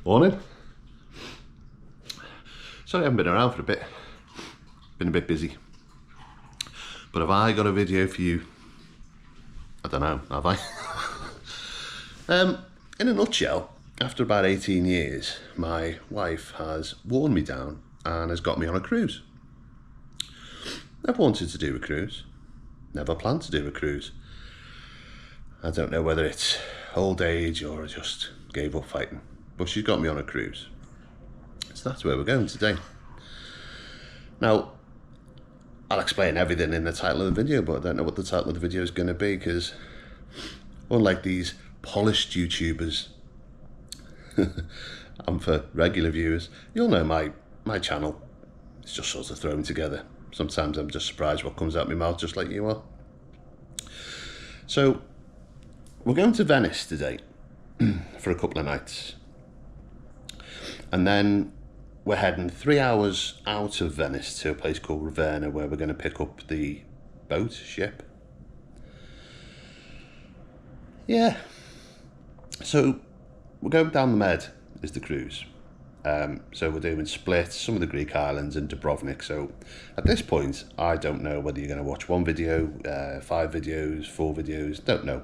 Morning. Sorry I haven't been around for a bit. Been a bit busy. But have I got a video for you? I don't know, have I? In a nutshell, after about 18 years, my wife has worn me down and has got me on a cruise. Never wanted to do a cruise. Never planned to do a cruise. I don't know whether it's old age or I just gave up fighting. But she's got me on a cruise. So that's where we're going today. Now, I'll explain everything in the title of the video, but I don't know what the title of the video is going to be because unlike these polished YouTubers, and for regular viewers, you'll know my channel is just sort of thrown together. Sometimes I'm just surprised what comes out my mouth, just like you are. So, we're going to Venice today for a couple of nights. And then we're heading 3 hours out of Venice to a place called Ravenna, where we're going to pick up the ship. Yeah. So we're going down the Med is the cruise. So we're doing Split, some of the Greek islands and Dubrovnik. So at this point, I don't know whether you're going to watch one video, 5 videos, 4 videos, don't know.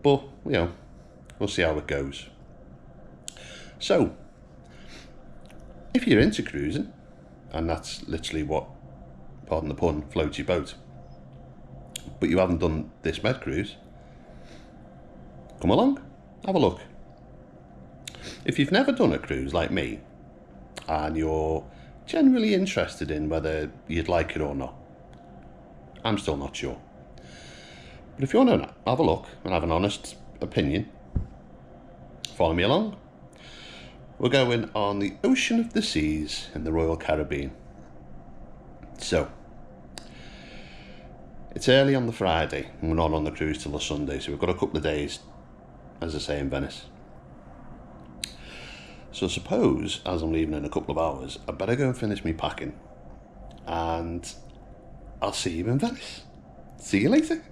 But, you know, we'll see how it goes. So, if you're into cruising, and that's literally what, pardon the pun, floats your boat, but you haven't done this Med cruise, come along, have a look. If you've never done a cruise like me, and you're generally interested in whether you'd like it or not, I'm still not sure. But if you want to have a look and have an honest opinion, follow me along. We're going on the Ocean of the Seas in the Royal Caribbean. So, it's early on the Friday and we're not on the cruise till the Sunday, so we've got a couple of days, as I say, in Venice. So suppose, as I'm leaving in a couple of hours, I better go and finish me packing and I'll see you in Venice. See you later.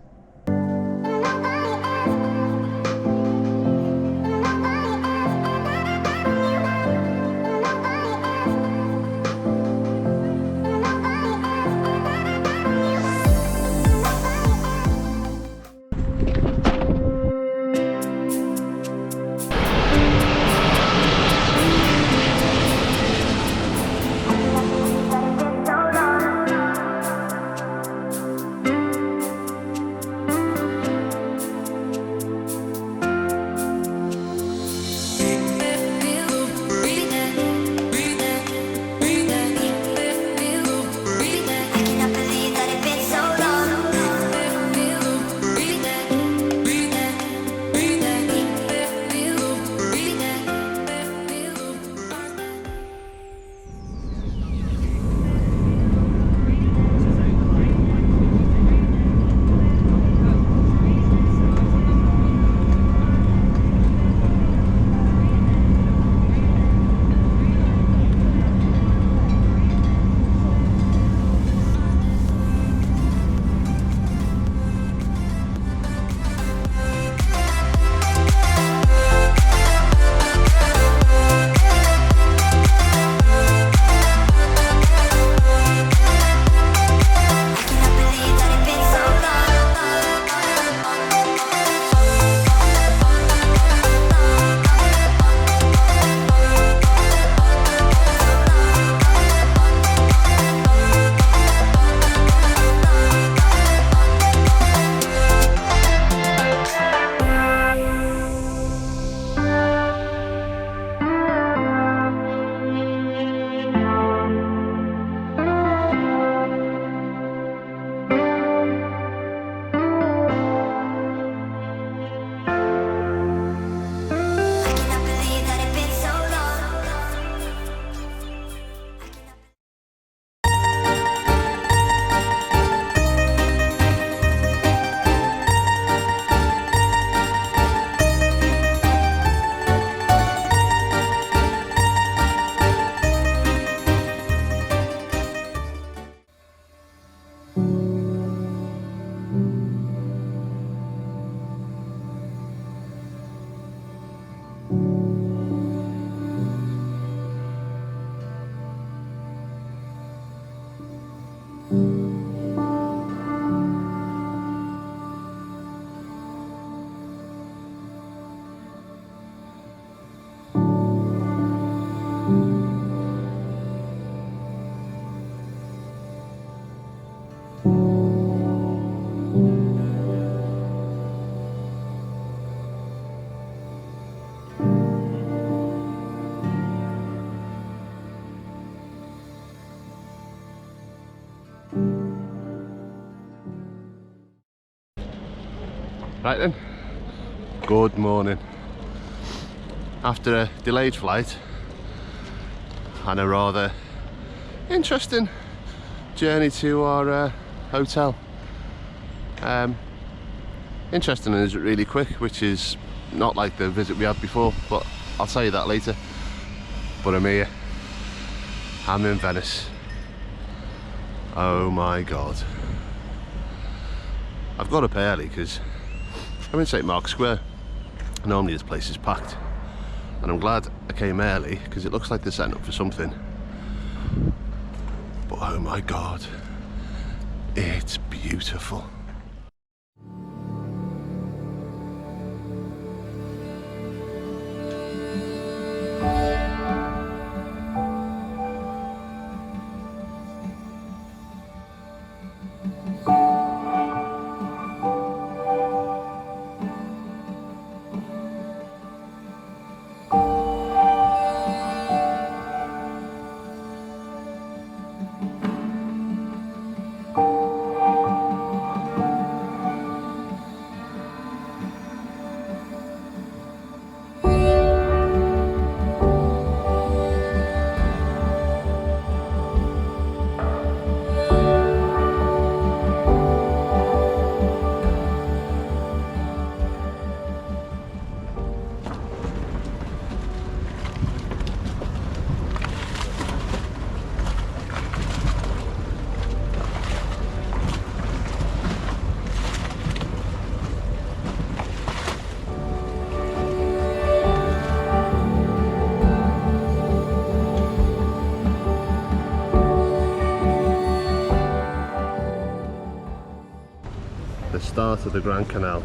Right then, good morning. After a delayed flight and a rather interesting journey to our hotel. Interesting and is really quick, which is not like the visit we had before, but I'll tell you that later. But I'm here, I'm in Venice. Oh my god. I've got up early because I'm in St. Mark's Square. Normally this place is packed, and I'm glad I came early because it looks like they're setting up for something. But oh my god, it's beautiful. The start of the Grand Canal.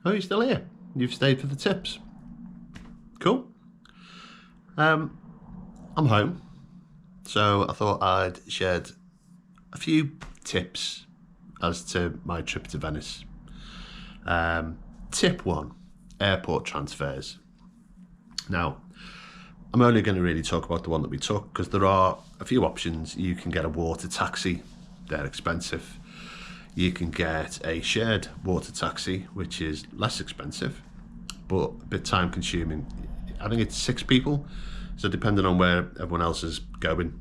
Oh, you're still here? You've stayed for the tips? Cool. I'm home, so I thought I'd shared a few tips as to my trip to Venice. Tip 1, airport transfers. Now, I'm only going to really talk about the one that we took because there are a few options. You can get a water taxi, they're expensive. You can get a shared water taxi, which is less expensive, but a bit time consuming. I think it's 6 people, so depending on where everyone else is going,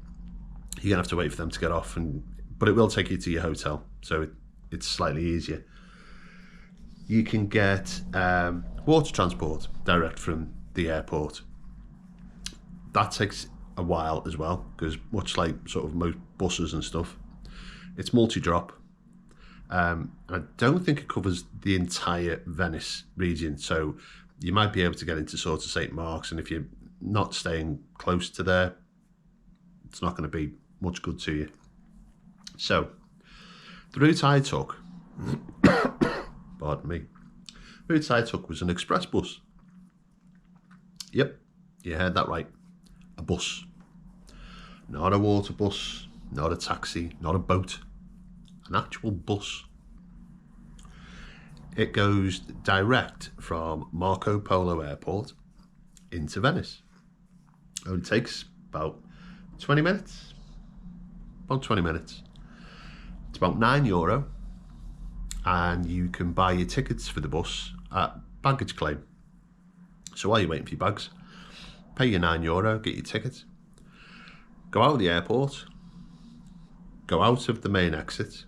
you're gonna have to wait for them to get off, but it will take you to your hotel, so it's slightly easier. You can get water transport direct from the airport. That takes a while as well, because much like sort of most buses and stuff, it's multi-drop. And I don't think it covers the entire Venice region, so you might be able to get into sort of St. Mark's, and if you're not staying close to there, it's not going to be much good to you. So, the route I took, pardon me, the route I took was an express bus. Yep, you heard that right, a bus. Not a water bus, not a taxi, not a boat, an actual bus. It goes direct from Marco Polo Airport into Venice. It only takes about 20 minutes. About 20 minutes. It's about €9, and you can buy your tickets for the bus at baggage claim. So while you're waiting for your bags, pay your €9, get your ticket, go out of the airport, go out of the main exit,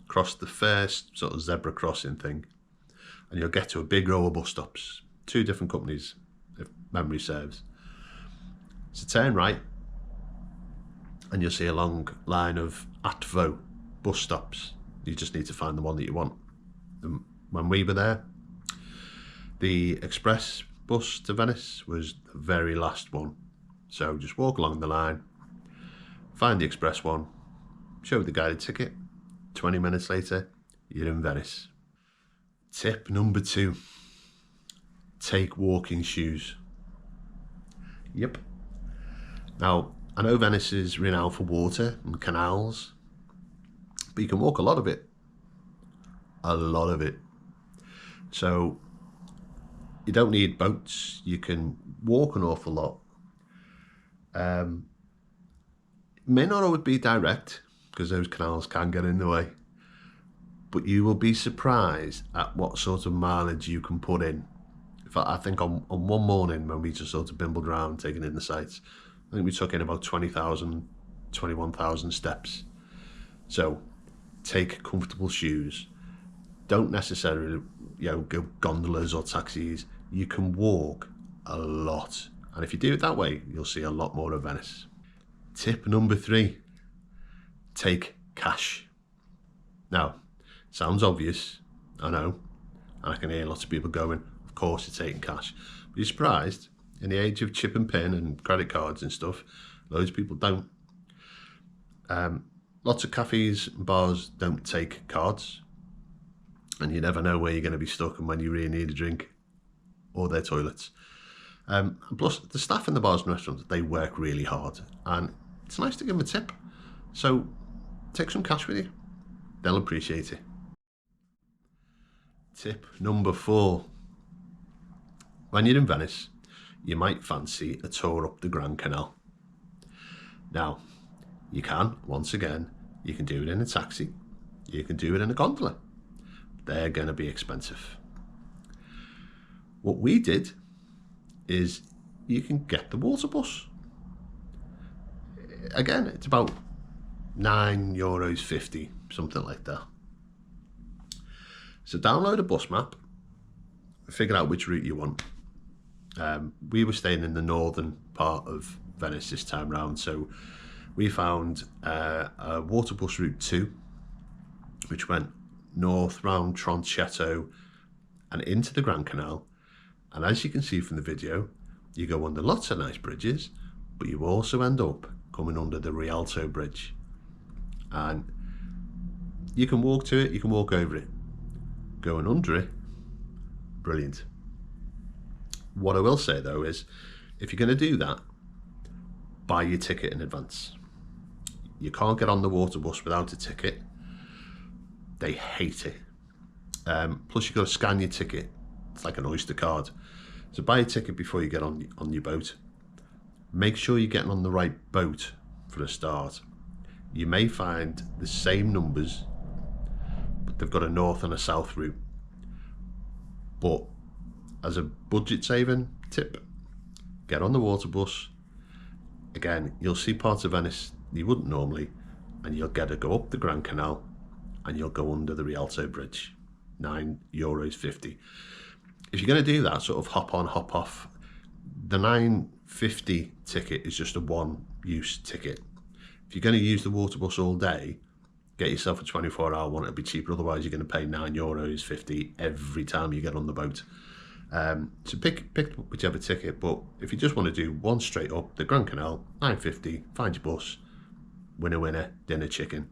cross the first sort of zebra crossing thing, and you'll get to a big row of bus stops. 2 different companies, if memory serves. So turn right, and you'll see a long line of Atvo bus stops. You just need to find the one that you want. And when we were there, the express bus to Venice was the very last one. So just walk along the line, find the express one, show the guided ticket. 20 minutes later, you're in Venice. Tip number 2, take walking shoes. Yep. Now, I know Venice is renowned for water and canals, but you can walk a lot of it. A lot of it. So, you don't need boats, you can walk an awful lot. It may not always be direct, because those canals can get in the way, but you will be surprised at what sort of mileage you can put in. In fact, I think on one morning when we just sort of bimbled around taking in the sights, I think we took in about 20,000, 21,000 steps. So take comfortable shoes. Don't necessarily, go gondolas or taxis. You can walk a lot, and if you do it that way, you'll see a lot more of Venice. Tip number 3, take cash. Now, sounds obvious, I know, and I can hear lots of people going, of course you're taking cash. But you're surprised, in the age of chip and pin and credit cards and stuff, loads of people don't. Lots of cafes and bars don't take cards, and you never know where you're going to be stuck and when you really need a drink, or their toilets. Plus, the staff in the bars and restaurants, they work really hard, and it's nice to give them a tip. So take some cash with you, they'll appreciate it. Tip number 4, when you're in Venice, you might fancy a tour up the Grand Canal. Now, you can, once again, you can do it in a taxi, you can do it in a gondola. They're going to be expensive. What we did is you can get the water bus. Again, it's about €9.50, something like that. So download a bus map, figure out which route you want. We were staying in the northern part of Venice this time round, so we found a water bus route 2, which went north round Tronchetto and into the Grand Canal. And as you can see from the video, you go under lots of nice bridges, but you also end up coming under the Rialto Bridge. And you can walk to it, you can walk over it. Going under it, Brilliant. What I will say though is, if you're going to do that, buy your ticket in advance. You can't get on the water bus without a ticket. They hate it. Plus you've got to scan your ticket. It's like an Oyster card. So buy a ticket before you get on your boat. Make sure you're getting on the right boat for a start. You may find the same numbers, but they've got a north and a south route. But as a budget saving tip, get on the water bus. Again, you'll see parts of Venice you wouldn't normally, and you'll get to go up the Grand Canal and you'll go under the Rialto Bridge. €9.50. If you're going to do that sort of hop on, hop off, the $9.50 ticket is just a one-use ticket. If you're going to use the water bus all day, get yourself a 24-hour one. It'll be cheaper. Otherwise, you're going to pay €9.50 every time you get on the boat. So pick whichever ticket. But if you just want to do one straight up the Grand Canal, $9.50, find your bus, winner, dinner chicken.